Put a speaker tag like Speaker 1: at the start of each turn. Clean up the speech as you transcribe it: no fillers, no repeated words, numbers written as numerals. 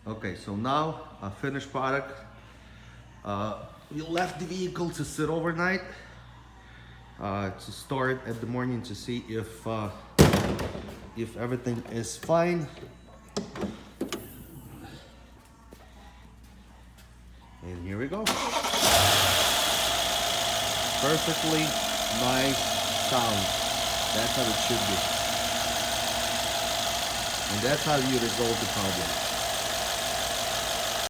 Speaker 1: Okay, so now a finished product. We left the vehicle to sit overnight, to start at the morning to see if everything is fine. And here we go. Perfectly nice sound. That's how it should be. And that's how you resolve the problem.